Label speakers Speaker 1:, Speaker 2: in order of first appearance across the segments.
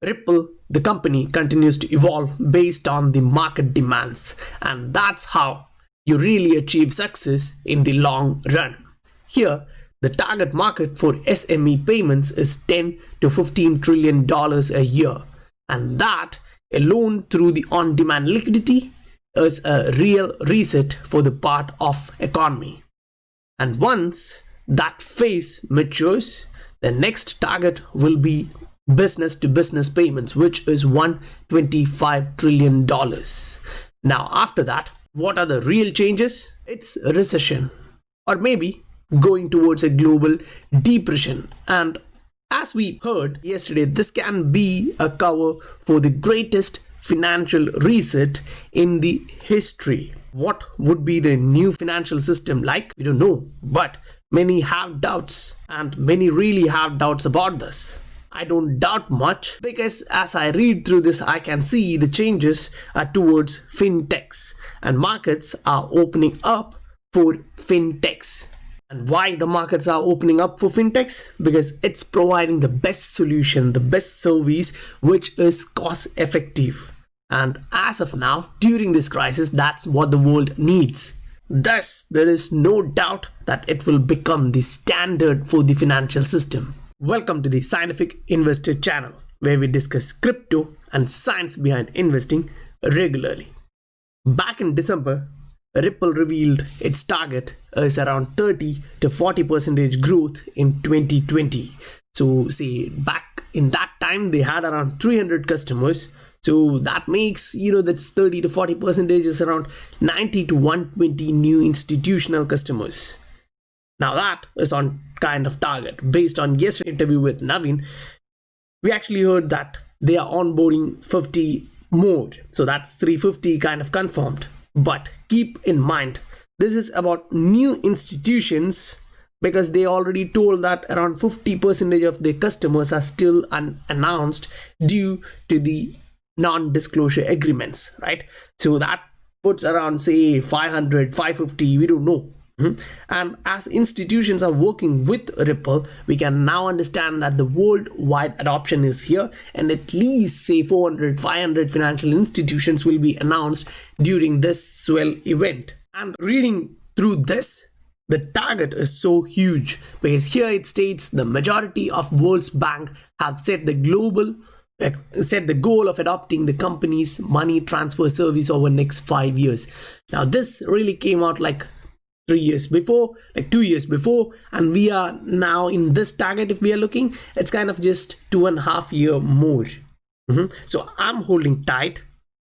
Speaker 1: Ripple, the company, continues to evolve based on the market demands, and that's how you really achieve success in the long run. Here, the target market for SME payments is $10 to $15 trillion a year, and that alone through the on-demand liquidity is a real reset for the part of economy. And once that phase matures, the next target will be business to business payments, which is $125 trillion. Now, after that, what are the real changes? It's a recession, or maybe going towards a global depression. And as we heard yesterday, this can be a cover for the greatest financial reset in the history. What would be the new financial system like? We don't know, but many have doubts, and many really have doubts about this. I don't doubt much, because as I read through this, I can see the changes are towards fintechs, and markets are opening up for fintechs. And why the markets are opening up for fintechs? Because it's providing the best solution, the best service, which is cost effective. And as of now, during this crisis, that's what the world needs. Thus, there is no doubt that it will become the standard for the financial system. Welcome to the Scientific Investor channel, where we discuss crypto and science behind investing regularly. Back in December, Ripple revealed its target is around 30 to 40% growth in 2020. So say back in that time, they had around 300 customers. So that makes, that's 30 to 40% is around 90 to 120 new institutional customers. Now that is on kind of target. Based on yesterday's interview with Naveen, we actually heard that they are onboarding 50 more. So that's 350 kind of confirmed. But keep in mind, this is about new institutions, because they already told that around 50% of their customers are still unannounced due to the non-disclosure agreements, right? So that puts around, say, 500, 550, we don't know. And as institutions are working with Ripple, we can now understand that the worldwide adoption is here, and at least say 400, 500 financial institutions will be announced during this swell event. And reading through this, the target is so huge, because here it states the majority of world's bank have set the goal of adopting the company's money transfer service over the next 5 years. Now this really came out like 2 years before, and we are now in this target. If we are looking, it's kind of just 2.5 years more. So I'm holding tight,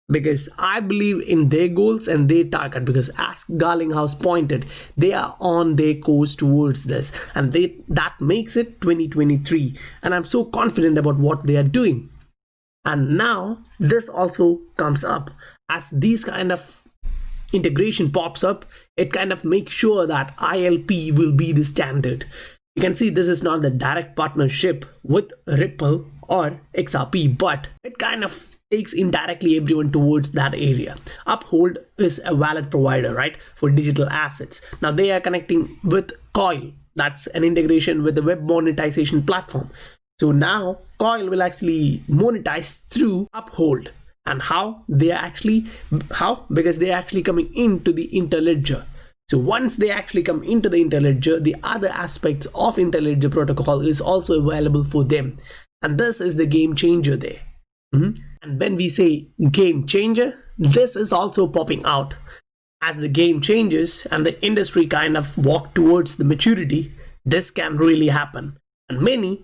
Speaker 1: because I believe in their goals and their target, because as Garlinghouse pointed, they are on their course towards this, and that makes it 2023, and I'm so confident about what they are doing. And now this also comes up as these kind of integration pops up. It kind of makes sure that ILP will be the standard. You can see this is not the direct partnership with Ripple or XRP, but it kind of takes indirectly everyone towards that area. Uphold is a wallet provider, right, for digital assets. Now they are connecting with Coil. That's an integration with the web monetization platform. So now Coil will actually monetize through Uphold. And how? Because they are actually coming into the interledger. So once they actually come into the interledger, the other aspects of interledger protocol is also available for them. And this is the game changer there. And when we say game changer, this is also popping out. As the game changes and the industry kind of walk towards the maturity, this can really happen. And many,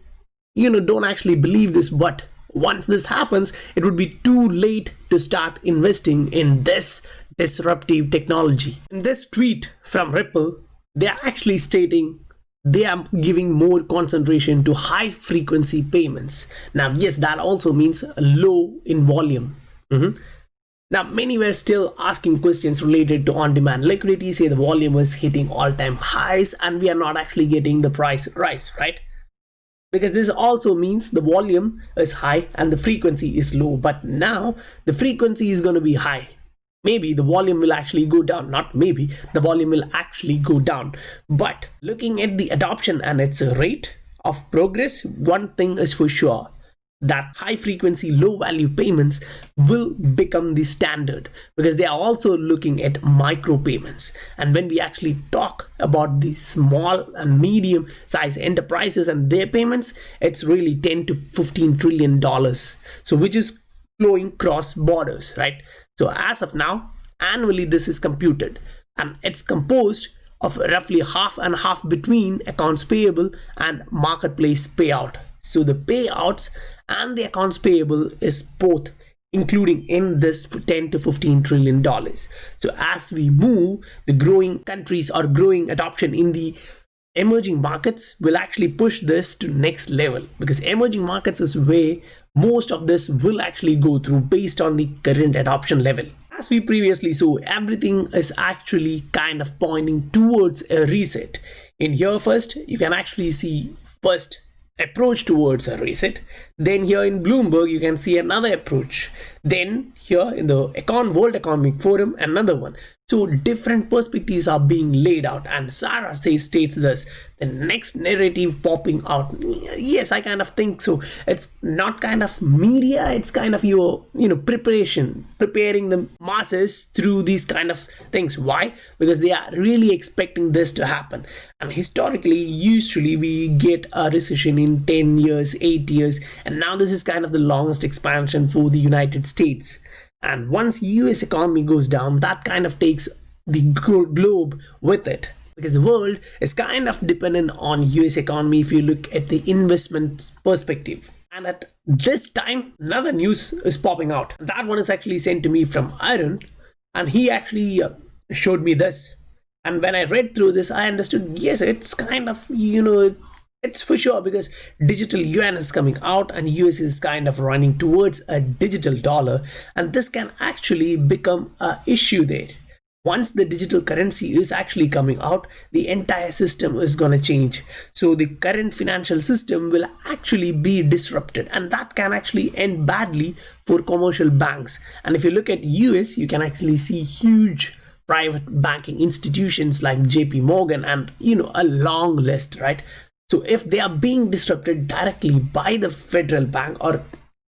Speaker 1: don't actually believe this, but once this happens, it would be too late to start investing in this disruptive technology. In this tweet from Ripple, they are actually stating they are giving more concentration to high frequency payments. Now, yes, that also means low in volume. Now, many were still asking questions related to on-demand liquidity, say the volume is hitting all-time highs and we are not actually getting the price rise, right? Because this also means the volume is high and the frequency is low. But now the frequency is going to be high. Maybe the volume will actually go down. Not maybe, the volume will actually go down. But looking at the adoption and its rate of progress, one thing is for sure. that high frequency, low value payments will become the standard, because they are also looking at micro payments. And when we actually talk about the small and medium size enterprises and their payments, it's really 10 to 15 trillion dollars. So which is flowing cross borders, right? So as of now, annually this is computed, and it's composed of roughly half and half between accounts payable and marketplace payout. So the payouts and the accounts payable is both including in this 10 to 15 trillion dollars. So as we move, the growing countries or growing adoption in the emerging markets will actually push this to next level, because emerging markets is where most of this will actually go through based on the current adoption level. As we previously saw, everything is actually kind of pointing towards a reset. In here first, you can actually see first approach towards a reset. Then here in Bloomberg, you can see another approach. Then here in the World Economic Forum, another one. So different perspectives are being laid out, and Sarah states this: the next narrative popping out. Yes, I kind of think so. It's not kind of media, it's kind of your preparing the masses through these kind of things. Why? Because they are really expecting this to happen. And historically, usually we get a recession in 10 years, 8 years, and now this is kind of the longest expansion for the United States. And once US economy goes down, that kind of takes the globe with it, because the world is kind of dependent on US economy if you look at the investment perspective. And at this time, another news is popping out. That one is actually sent to me from Aaron, and he actually showed me this. And when I read through this, I understood, yes, it's kind of, it's for sure, because digital yuan is coming out and US is kind of running towards a digital dollar, and this can actually become an issue there. Once the digital currency is actually coming out, the entire system is going to change. So the current financial system will actually be disrupted, and that can actually end badly for commercial banks. And if you look at US, you can actually see huge private banking institutions like JP Morgan and a long list, right? So if they are being disrupted directly by the federal bank or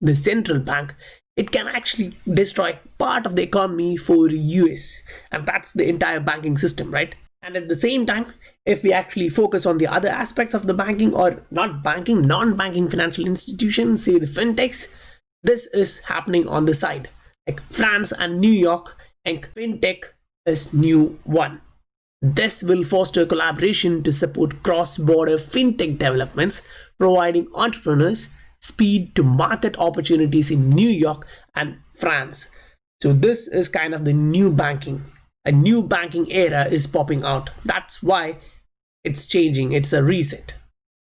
Speaker 1: the central bank, it can actually destroy part of the economy for US, and that's the entire banking system, right? And at the same time, if we actually focus on the other aspects of the banking, or not banking, non-banking financial institutions, say the FinTechs, this is happening on the side. Like France and New York, and FinTech is new one. This will foster collaboration to support cross-border fintech developments, providing entrepreneurs speed to market opportunities in New York and France. So this is kind of the new banking. A new banking era is popping out. That's why it's changing. It's a reset.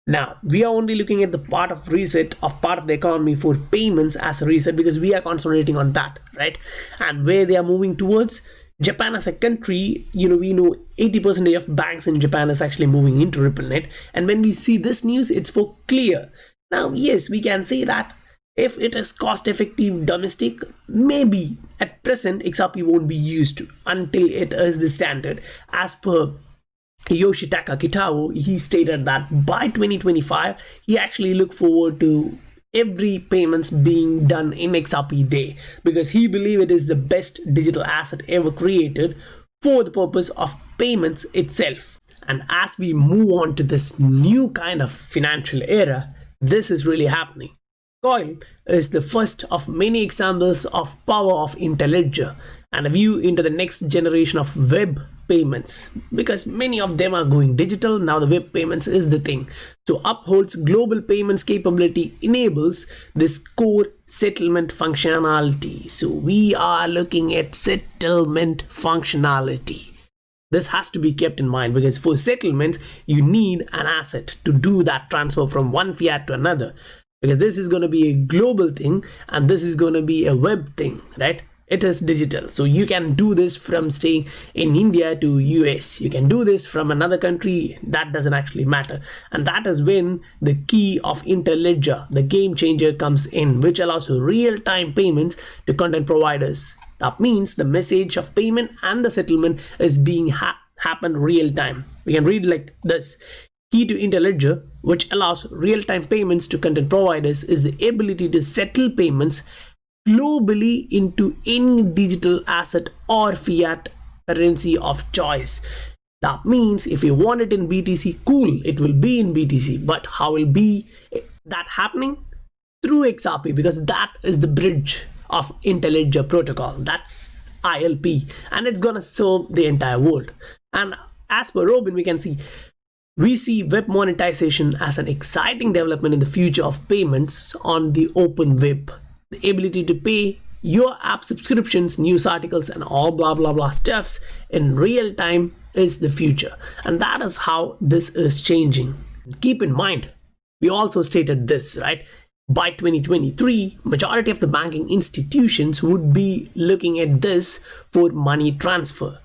Speaker 1: Now, we are only looking at the part of reset of part of the economy for payments as a reset, because we are concentrating on that, right? And where they are moving towards, Japan as a country, we know 80% of banks in Japan is actually moving into RippleNet. And when we see this news, it's for clear. Now, yes, we can say that if it is cost effective domestic, maybe at present XRP won't be used until it is the standard. As per Yoshitaka Kitao, he stated that by 2025, he actually looked forward to every payments being done in XRP Day, because he believes it is the best digital asset ever created for the purpose of payments itself. And as we move on to this new kind of financial era, this is really happening. Coil is the first of many examples of power of Interledger and a view into the next generation of web payments, because many of them are going digital. Now the web payments is the thing. So upholds global payments capability, enables this core settlement functionality. So we are looking at settlement functionality. This has to be kept in mind, because for settlements, you need an asset to do that transfer from one fiat to another, because this is going to be a global thing and this is going to be a web thing, right? It is digital. So you can do this from staying in India to US. You can do this from another country. That doesn't actually matter. And that is when the key of Interledger, the game changer, comes in, which allows real-time payments to content providers. That means the message of payment and the settlement is being happen real time. We can read like this: Key to Interledger, which allows real-time payments to content providers, is the ability to settle payments globally into any digital asset or fiat currency of choice. That means if you want it in BTC, cool, it will be in BTC. But how will be that happening? Through XRP, because that is the bridge of Interledger protocol. That's ILP, and it's gonna serve the entire world. And as per Robin, we see web monetization as an exciting development in the future of payments on the open web. The ability to pay your app subscriptions, news articles, and all blah blah blah stuffs in real time is the future, and that is how this is changing. Keep in mind, we also stated this, right? By 2023, majority of the banking institutions would be looking at this for money transfer.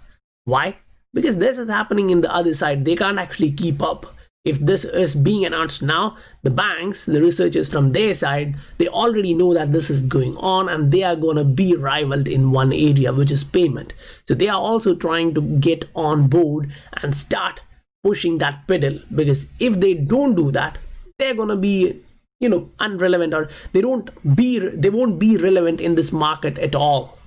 Speaker 1: Why? Because this is happening in the other side. They can't actually keep up. If this is being announced now, the banks, the researchers from their side, they already know that this is going on, and they are going to be rivaled in one area, which is payment. So they are also trying to get on board and start pushing that pedal, because if they don't do that, they're going to be unrelevant, or they won't be relevant in this market at all.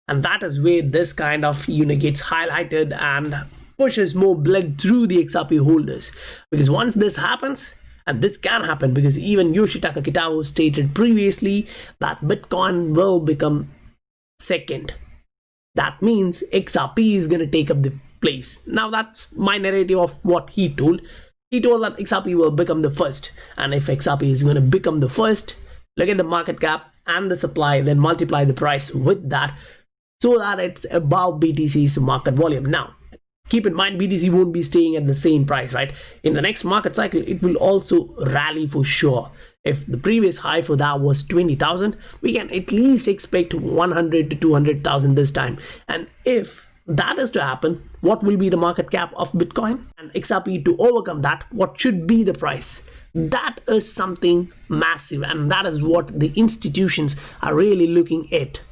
Speaker 1: And that is where this kind of gets highlighted and pushes more blood through the XRP holders. Because once this happens, and this can happen, because even Yoshitaka Kitao stated previously that Bitcoin will become second. That means XRP is going to take up the place. Now that's my narrative of what he told. He told that XRP will become the first, and if XRP is going to become the first, look at the market cap and the supply, then multiply the price with that, so that it's above BTC's market volume. Now, keep in mind, BTC won't be staying at the same price, right? In the next market cycle, it will also rally for sure. If the previous high for that was 20,000, we can at least expect 100 to 200,000 this time. And if that is to happen, what will be the market cap of Bitcoin? And XRP, to overcome that, what should be the price? That is something massive, and that is what the institutions are really looking at.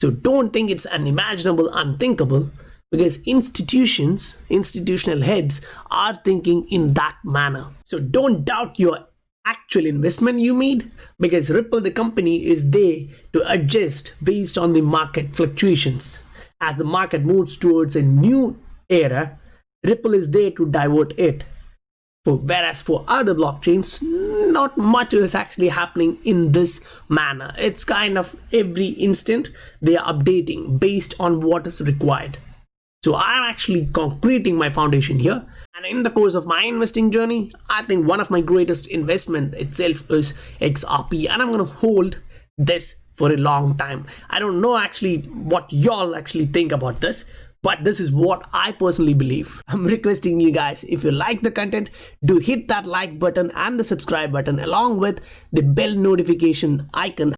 Speaker 1: So don't think it's unimaginable, unthinkable, because institutional heads are thinking in that manner. So don't doubt your actual investment you made, because Ripple, the company, is there to adjust based on the market fluctuations. As the market moves towards a new era, Ripple is there to divert it. Whereas for other blockchains, not much is actually happening in this manner. It's kind of every instant they are updating based on what is required. So I'm actually concreting my foundation here. And in the course of my investing journey, I think one of my greatest investment itself is XRP, and I'm going to hold this for a long time. I don't know actually what y'all actually think about this, but this is what I personally believe. I'm requesting you guys, if you like the content, do hit that like button and the subscribe button, along with the bell notification icon.